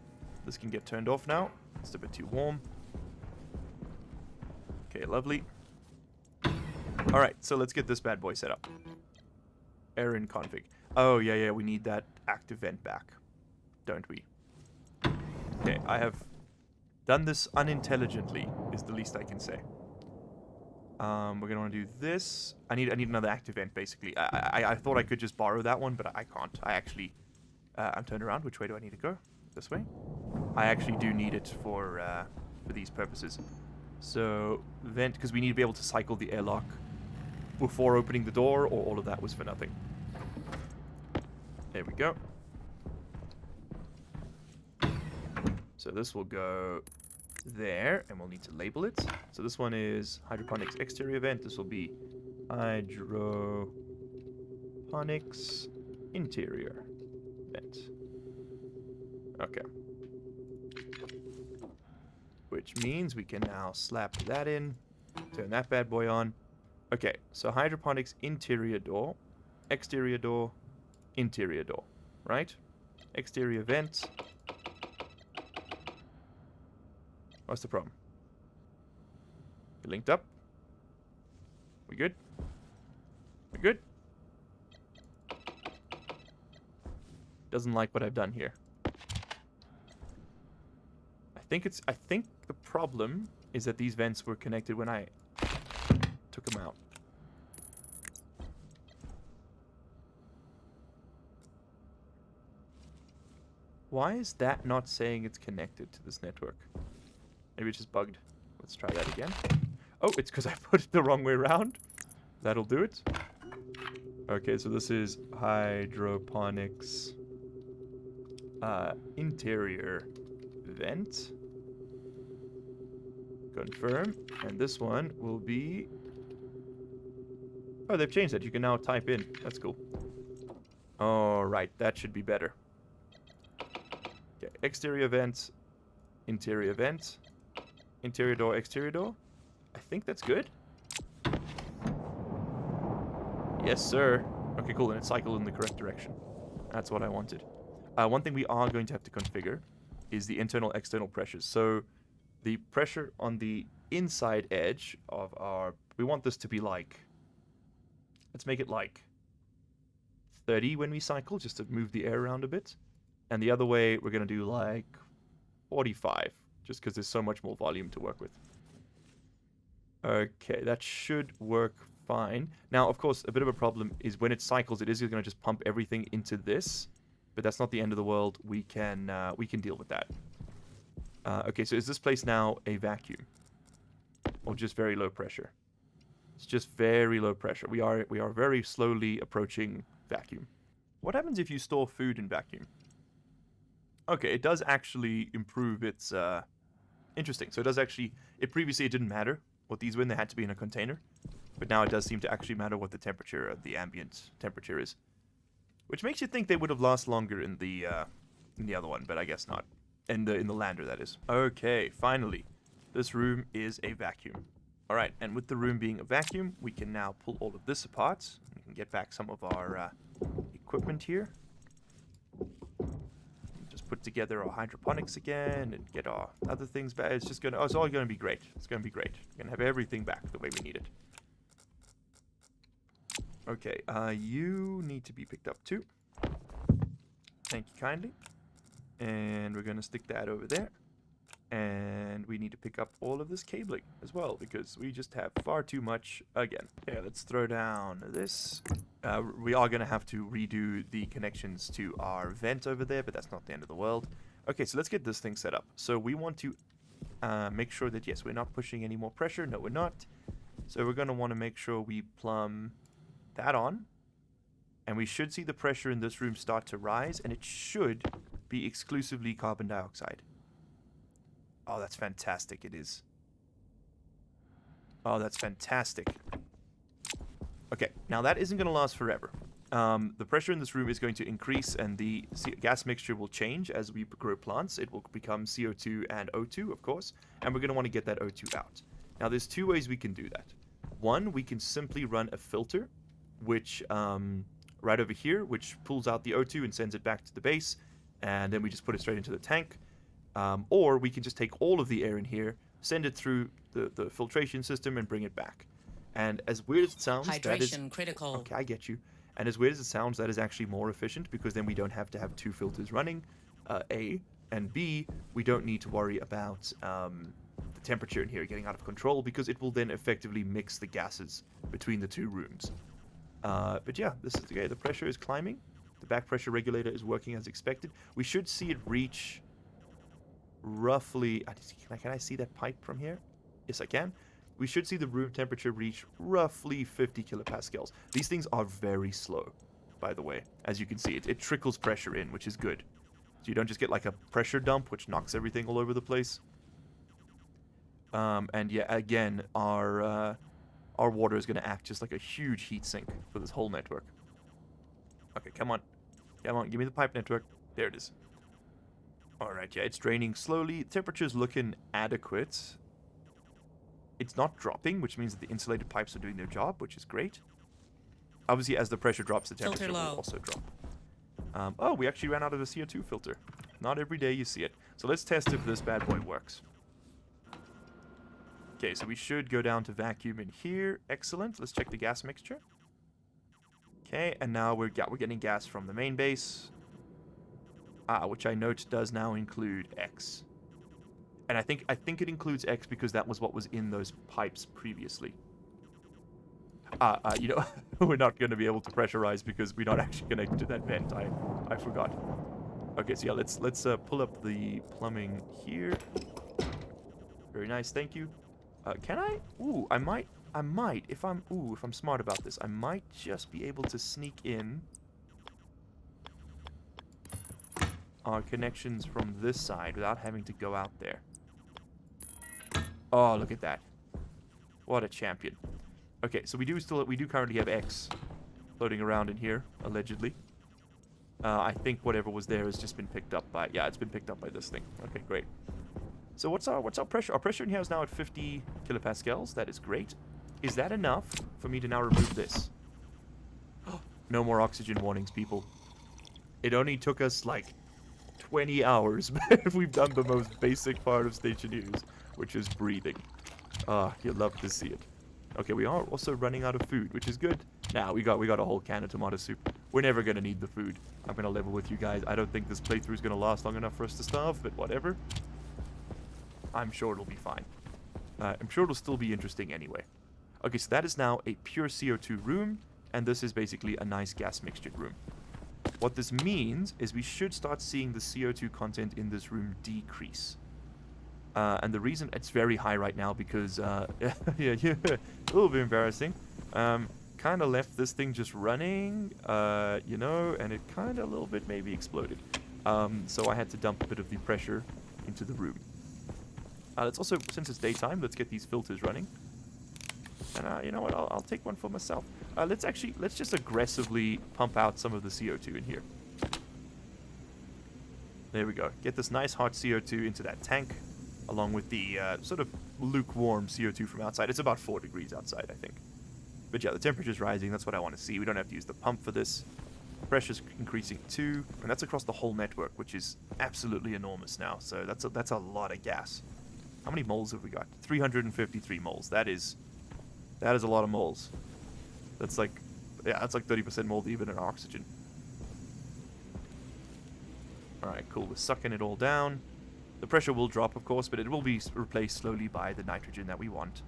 This can get turned off now. It's a bit too warm. Okay, lovely. Alright, so let's get this bad boy set up. Error in config. Oh, yeah, we need that active vent back. Don't we? Okay, I have done this unintelligently, is the least I can say. We're gonna want to do this. I need another active vent, basically. I thought I could just borrow that one, but I can't. I actually... I'm turned around. Which way do I need to go? This way? I actually do need it for these purposes. So, vent, because we need to be able to cycle the airlock before opening the door, or all of that was for nothing. There we go. So this will go there, and we'll need to label it. So this one is Hydroponics exterior vent. This will be Hydroponics interior vent. Okay. Which means we can now slap that in, turn that bad boy on. Okay, so Hydroponics interior door, exterior door, interior door, right? Exterior vent. What's the problem? We linked up? We good? We good? Doesn't like what I've done here. I think the problem is that these vents were connected when I took them out. Why is that not saying it's connected to this network? Maybe it's just bugged. Let's try that again. Oh, it's because I put it the wrong way around. That'll do it. Okay, so this is Hydroponics interior vent. Confirm. And this one will be... Oh, they've changed that. You can now type in. That's cool. Alright, that should be better. Okay, exterior vent, interior vent, interior door, exterior door. I think that's good. Yes, sir. Okay, cool. And it's cycled in the correct direction. That's what I wanted. One thing we are going to have to configure is the internal-external pressures. So the pressure on the inside edge of our... We want this to be like... Let's make it like 30 when we cycle, just to move the air around a bit. And the other way, we're going to do like 45, just because there's so much more volume to work with. Okay, that should work fine. Now, of course, a bit of a problem is when it cycles, it is going to just pump everything into this. But that's not the end of the world. We can deal with that. Okay, so is this place now a vacuum? Or just very low pressure? It's just very low pressure. We are very slowly approaching vacuum. What happens if you store food in vacuum? Okay, it does actually improve its... Interesting. So it does actually... Previously, it didn't matter what these were. They had to be in a container. But now it does seem to actually matter what the temperature, the ambient temperature is. Which makes you think they would have lasted longer in the other one, but I guess not. In the lander, that is. Okay, finally. This room is a vacuum. Alright, and with the room being a vacuum, we can now pull all of this apart. We can get back some of our equipment here. Just put together our hydroponics again and get our other things back. It's just gonna... Oh, it's all gonna be great. It's gonna be great. We're gonna have everything back the way we need it. Okay, you need to be picked up too. Thank you kindly. And we're going to stick that over there. And we need to pick up all of this cabling as well, because we just have far too much again. Okay, let's throw down this. We are going to have to redo the connections to our vent over there, but that's not the end of the world. Okay, so let's get this thing set up. So we want to make sure that, yes, we're not pushing any more pressure. No, we're not. So we're going to want to make sure we plumb that on, and we should see the pressure in this room start to rise, and it should be exclusively carbon dioxide. Oh, that's fantastic. It is. Oh, that's fantastic. Okay, now that isn't going to last forever. The pressure in this room is going to increase, and the gas mixture will change as we grow plants. It will become CO2 and O2, of course, and we're going to want to get that O2 out. Now, there's two ways we can do that. One, we can simply run a filter, which right over here, which pulls out the O2 and sends it back to the base, and then we just put it straight into the tank. Or we can just take all of the air in here, send it through the filtration system, and bring it back. And as weird as it sounds, that is... Hydration critical. Okay, I get you. And as weird as it sounds, that is actually more efficient because then we don't have to have 2 filters running, A. And B, we don't need to worry about the temperature in here getting out of control because it will then effectively mix the gases between the 2 rooms. But yeah, this is okay. The pressure is climbing. The back pressure regulator is working as expected. We should see it reach roughly... Can I see that pipe from here? Yes, I can. We should see the room temperature reach roughly 50 kilopascals. These things are very slow, by the way. As you can see, it trickles pressure in, which is good. So you don't just get like a pressure dump, which knocks everything all over the place. And yeah, again, our water is going to act just like a huge heat sink for this whole network. Okay, come on. Come on, give me the pipe network. There it is. Alright, yeah, it's draining slowly. Temperature's looking adequate. It's not dropping, which means that the insulated pipes are doing their job, which is great. Obviously, as the pressure drops, the temperature will also drop. Oh, we actually ran out of the CO2 filter. Not every day you see it. So let's test if this bad boy works. Okay, so we should go down to vacuum in here. Excellent. Let's check the gas mixture. Okay, and now we're getting gas from the main base. Which I note does now include X. And I think it includes X because that was what was in those pipes previously. You know, we're not going to be able to pressurize because we're not actually connected to that vent. I forgot. Okay, so yeah, let's pull up the plumbing here. Very nice, thank you. Can I? Ooh, I might. If I'm smart about this, I might just be able to sneak in our connections from this side without having to go out there. Oh, look at that. What a champion. Okay, so we do currently have X floating around in here, allegedly. I think whatever was there has just been picked up by... Yeah, it's been picked up by this thing. Okay, great. So what's our pressure? Our pressure in here is now at 50 kilopascals. That is great. Is that enough for me to now remove this? No more oxygen warnings, people. It only took us like 20 hours, but we've done the most basic part of Stationeers, which is breathing. You'll love to see it. Okay, we are also running out of food, which is good. Now, we got a whole can of tomato soup. We're never going to need the food. I'm going to level with you guys. I don't think this playthrough is going to last long enough for us to starve, but whatever. I'm sure it'll be fine. I'm sure it'll still be interesting anyway. Okay, so that is now a pure CO2 room, and this is basically a nice gas mixtured room. What this means is we should start seeing the CO2 content in this room decrease. And the reason it's very high right now because, yeah, a little bit embarrassing. Kind of left this thing just running, you know, and it kind of a little bit maybe exploded. So I had to dump a bit of the pressure into the room. Let's also, since it's daytime, let's get these filters running. And you know what, I'll take one for myself. Let's just aggressively pump out some of the CO2 in here. There we go. Get this nice hot CO2 into that tank, along with the sort of lukewarm CO2 from outside. It's about 4 degrees outside, I think. But yeah, the temperature's rising. That's what I want to see. We don't have to use the pump for this. Pressure's increasing too, and that's across the whole network, which is absolutely enormous now. So that's a lot of gas. How many moles have we got? 353 moles. That is a lot of moles. That's like 30% mold even in oxygen. Alright, cool. We're sucking it all down. The pressure will drop, of course, but it will be replaced slowly by the nitrogen that we want.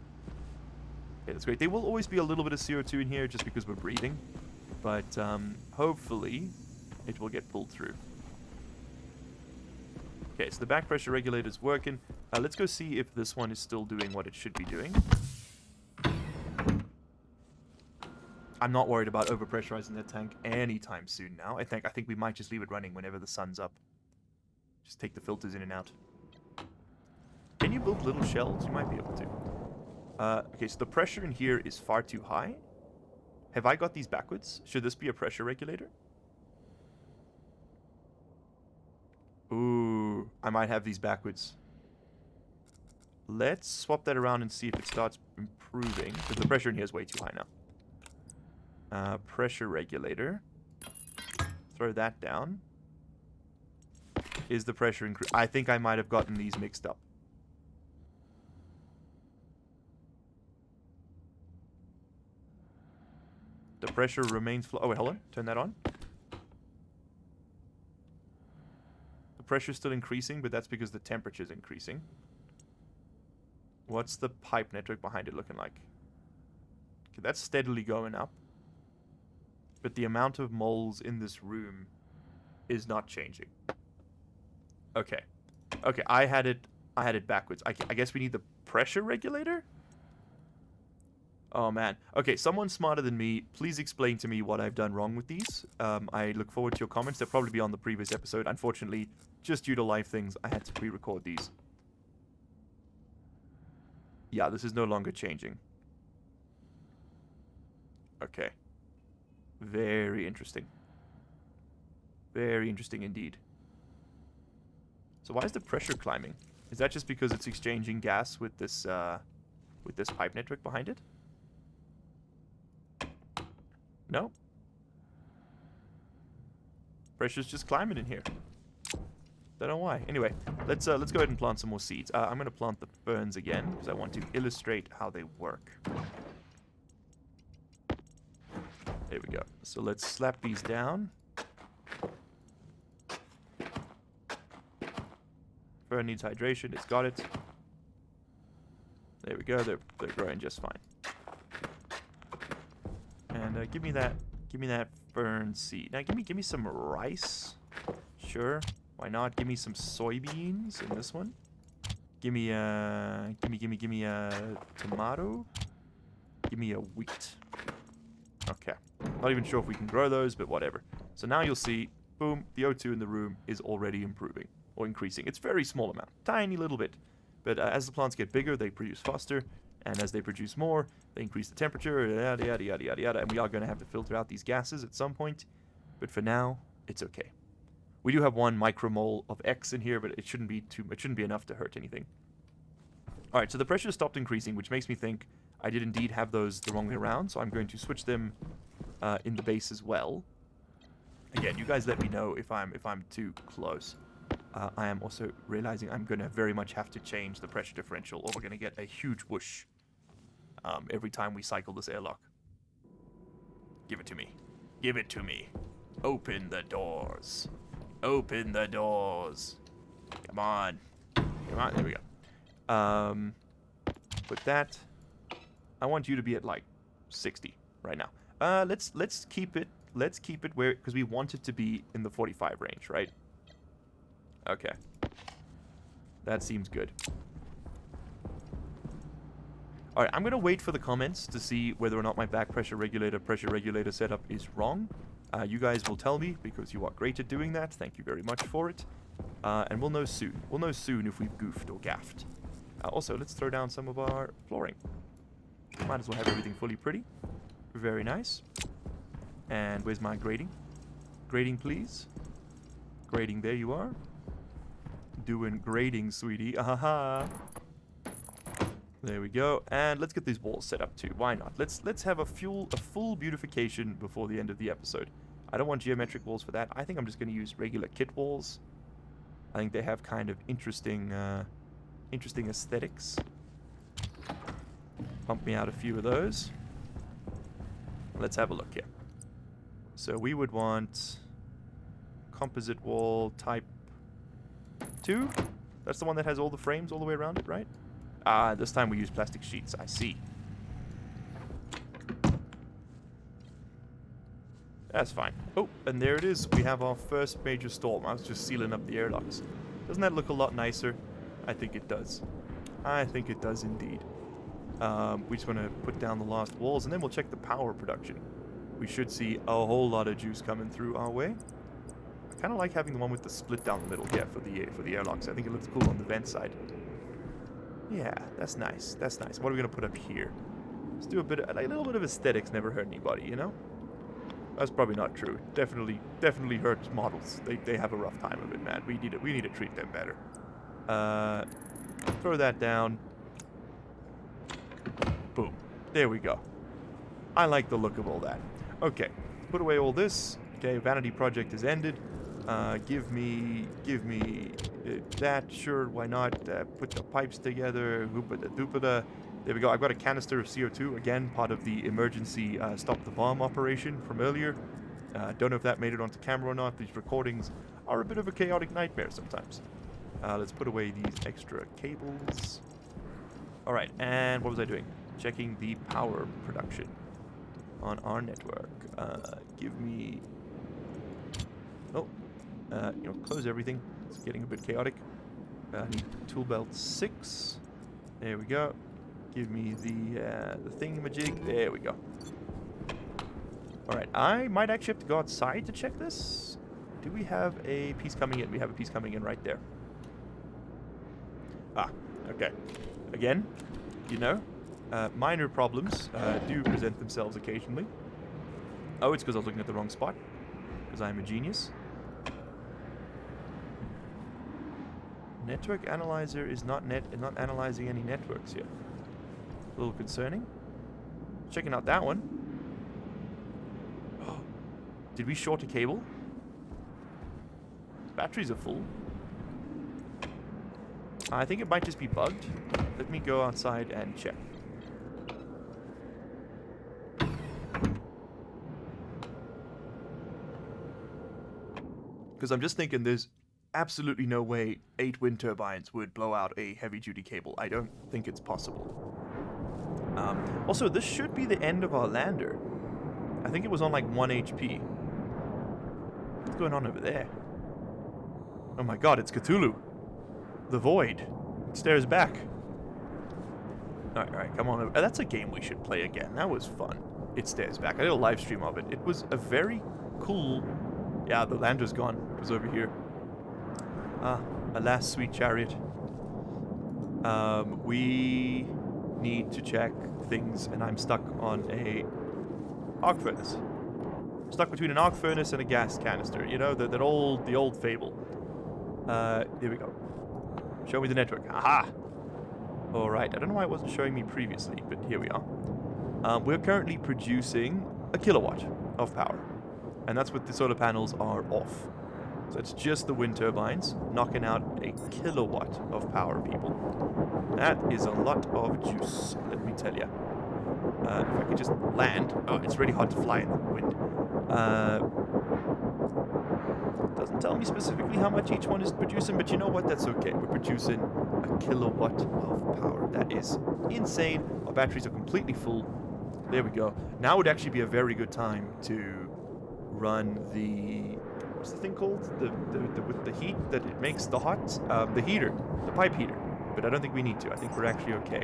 Okay, that's great. There will always be a little bit of CO2 in here just because we're breathing. But hopefully it will get pulled through. Okay, so the back pressure regulator is working. Let's go see if this one is still doing what it should be doing. I'm not worried about overpressurizing that tank anytime soon now. I think we might just leave it running whenever the sun's up. Just take the filters in and out. Can you build little shells? You might be able to. Okay, so the pressure in here is far too high. Have I got these backwards? Should this be a pressure regulator? Ooh, I might have these backwards. Let's swap that around and see if it starts improving. Because the pressure in here is way too high now. Pressure regulator. Throw that down. Is the pressure increase? I think I might have gotten these mixed up. The pressure remains oh, wait, hold on. Turn that on. The pressure's still increasing, but that's because the temperature's increasing. What's the pipe network behind it looking like? Okay, that's steadily going up. But the amount of moles in this room is not changing. Okay. Okay, I had it backwards. I guess we need the pressure regulator? Oh, man. Okay, someone smarter than me, please explain to me what I've done wrong with these. I look forward to your comments. They'll probably be on the previous episode. Unfortunately, just due to life things, I had to pre-record these. Yeah, this is no longer changing. Okay. Very interesting. Very interesting indeed. So why is the pressure climbing? Is that just because it's exchanging gas with this pipe network behind it? No. Pressure's just climbing in here. Don't know why. Anyway, let's go ahead and plant some more seeds. I'm gonna plant the ferns again because I want to illustrate how they work. There we go. So let's slap these down. Fern needs hydration. It's got it. There we go. They're growing just fine. And give me that fern seed. Now give me some rice. Sure. Why not? Give me some soybeans in this one. Give me a tomato. Give me a wheat. Okay. Not even sure if we can grow those, but whatever. So now you'll see, boom, the O2 in the room is already improving or increasing. It's a very small amount, tiny little bit. But as the plants get bigger, they produce faster, and as they produce more, they increase the temperature, yada, yada, yada, yada, yada, and we are going to have to filter out these gases at some point. But for now, it's okay. We do have 1 micromole of X in here, but it shouldn't be enough to hurt anything. All right, so the pressure stopped increasing, which makes me think I did indeed have those the wrong way around, so I'm going to switch them in the base as well. Again, you guys let me know if I'm too close. I am also realizing I'm going to very much have to change the pressure differential, or we're going to get a huge whoosh every time we cycle this airlock. Give it to me. Give it to me. Open the doors. Open the doors. Come on. Come on. There we go. With that, I want you to be at like 60 right now. Let's keep it where, because we want it to be in the 45 range, right? Okay. That seems good. All right, I'm gonna wait for the comments to see whether or not my back pressure regulator setup is wrong. You guys will tell me because you are great at doing that. Thank you very much for it. And we'll know soon. We'll know soon if we've goofed or gaffed. Also, let's throw down some of our flooring. Might as well have everything fully pretty. Very nice. And where's my grading? Grading, please. Grading, there you are. Doing grading, sweetie. Ahaha. There we go. And let's get these walls set up too. Why not? Let's have a full beautification before the end of the episode. I don't want geometric walls for that. I think I'm just going to use regular kit walls. I think they have kind of interesting aesthetics. Pump me out a few of those. Let's have a look here. So we would want composite wall type 2. That's the one that has all the frames all the way around it, right? This time we use plastic sheets. I see. That's fine. Oh, and there it is. We have our first major storm. I was just sealing up the airlocks. Doesn't that look a lot nicer? I think it does. I think it does indeed. We just want to put down the last walls, and then we'll check the power production. We should see a whole lot of juice coming through our way. I kind of like having the one with the split down the middle here for the airlocks. I think it looks cool on the vent side. Yeah, that's nice. That's nice. What are we gonna put up here? Let's do a little bit of aesthetics. Never hurt anybody, you know. That's probably not true. Definitely hurts models. They have a rough time of it, man. We need to treat them better. Throw that down. Boom. There we go. I like the look of all that. Okay, put away all this. Okay, vanity project is ended. Give me that. Sure, why not? Put the pipes together. Hoopada doopada. There we go. I've got a canister of CO2. Again, part of the emergency stop the bomb operation from earlier. Don't know if that made it onto camera or not. These recordings are a bit of a chaotic nightmare sometimes. Let's put away these extra cables. Alright, and what was I doing? Checking the power production on our network. Give me... Oh, close everything. It's getting a bit chaotic. Need tool belt 6. There we go. Give me the thingamajig. There we go. Alright, I might actually have to go outside to check this. Do we have a piece coming in? We have a piece coming in right there. Ah, okay. Again, minor problems do present themselves occasionally. Oh, it's because I was looking at the wrong spot. Because I'm a genius. Network analyzer is not analyzing any networks yet. A little concerning. Checking out that one. Did we short a cable? Batteries are full. I think it might just be bugged. Let me go outside and check. Because I'm just thinking there's absolutely no way 8 wind turbines would blow out a heavy-duty cable. I don't think it's possible. Also, this should be the end of our lander. I think it was on like 1 HP. What's going on over there? Oh my god, it's Cthulhu. The Void. It stares back. Alright, come on. That's a game we should play again. That was fun. It stares back. I did a live stream of it. It was a very cool... Yeah, the lander's gone. It was over here. Ah, alas, sweet chariot. We need to check things, and I'm stuck on a arc furnace. Stuck between an arc furnace and a gas canister. You know, the old fable. Here we go. Show me the network. Aha! Alright, I don't know why it wasn't showing me previously, but here we are. We're currently producing a kilowatt of power. And that's what the solar panels are off. So it's just the wind turbines knocking out a kilowatt of power, people. That is a lot of juice, let me tell you. If I could just land... Oh, it's really hard to fly in the wind. Doesn't tell me specifically how much each one is producing, but you know what? That's okay. We're producing a kilowatt of power. That is insane. Our batteries are completely full. There we go. Now would actually be a very good time to run the... What's the thing called? With the heat that it makes the hot? The heater. The pipe heater. But I don't think we need to. I think we're actually okay.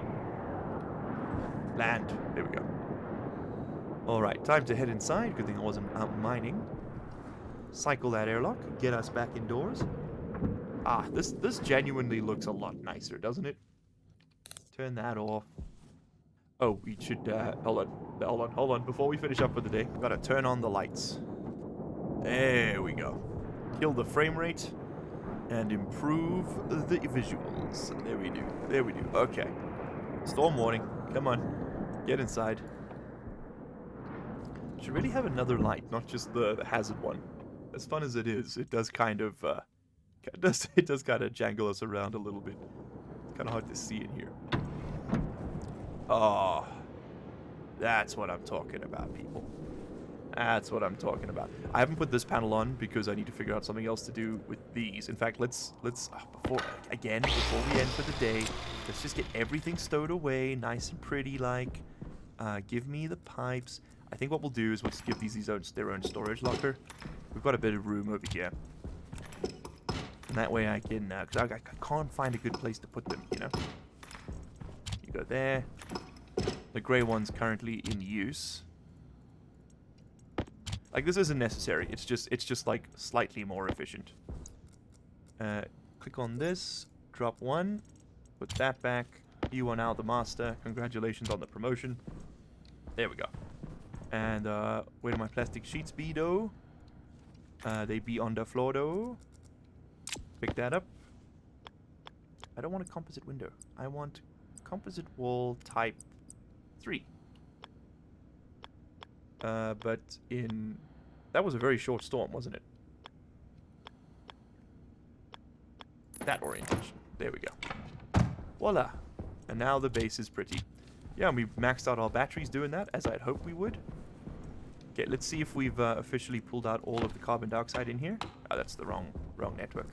Land. There we go. Alright, time to head inside. Good thing I wasn't out mining. Cycle that airlock. Get us back indoors. Ah, this genuinely looks a lot nicer, doesn't it? Turn that off. Oh, we should, hold on. Before we finish up for the day, we've got to turn on the lights. There we go. Kill the frame rate and improve the visuals. There we do. Okay. Storm warning. Come on. Get inside. Should really have another light, not just the hazard one. As fun as it is, it does kind of, it does kind of jangle us around a little bit. It's kind of hard to see in here. Oh, that's what I'm talking about, people. That's what I'm talking about. I haven't put this panel on because I need to figure out something else to do with these. In fact, before we end for the day, let's just get everything stowed away, nice and pretty, like. Give me the pipes. I think what we'll do is we'll just give these their own storage locker. We've got a bit of room over here. And that way I can, because I can't find a good place to put them, you know? You go there. The grey one's currently in use. Like, this isn't necessary. It's just like slightly more efficient. Click on this. Drop one. Put that back. You are now the master. Congratulations on the promotion. There we go. And where do my plastic sheets be, though? They be on the floor, though. Pick that up. I don't want a composite window. I want composite wall type 3. But in... That was a very short storm, wasn't it? That orientation. There we go. Voila. And now the base is pretty. Yeah, and we maxed out our batteries doing that, as I'd hoped we would. Okay, let's see if we've officially pulled out all of the carbon dioxide in here. Oh, that's the wrong network.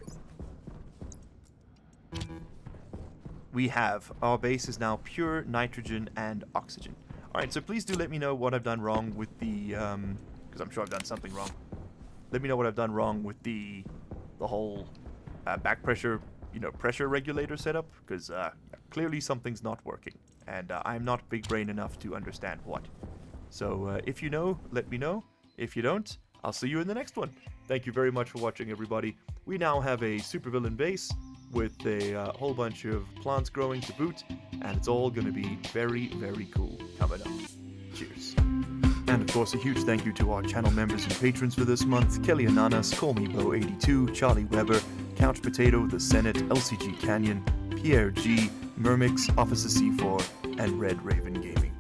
We have. Our base is now pure nitrogen and oxygen. Alright, so please do let me know what I've done wrong with the, because I'm sure I've done something wrong. Let me know what I've done wrong with the whole back pressure, pressure regulator setup, because clearly something's not working. And I'm not big brain enough to understand what. So if you know, let me know. If you don't, I'll see you in the next one. Thank you very much for watching, everybody. We now have a supervillain base with a whole bunch of plants growing to boot, and it's all going to be very, very cool coming up. Cheers. And of course, a huge thank you to our channel members and patrons for this month: Kelly Ananas, Call Me Bo 82, Charlie Weber, Couch Potato, The Senate, LCG Canyon, Pierre G, Mermix, Officer C4, and Red Raven Gaming.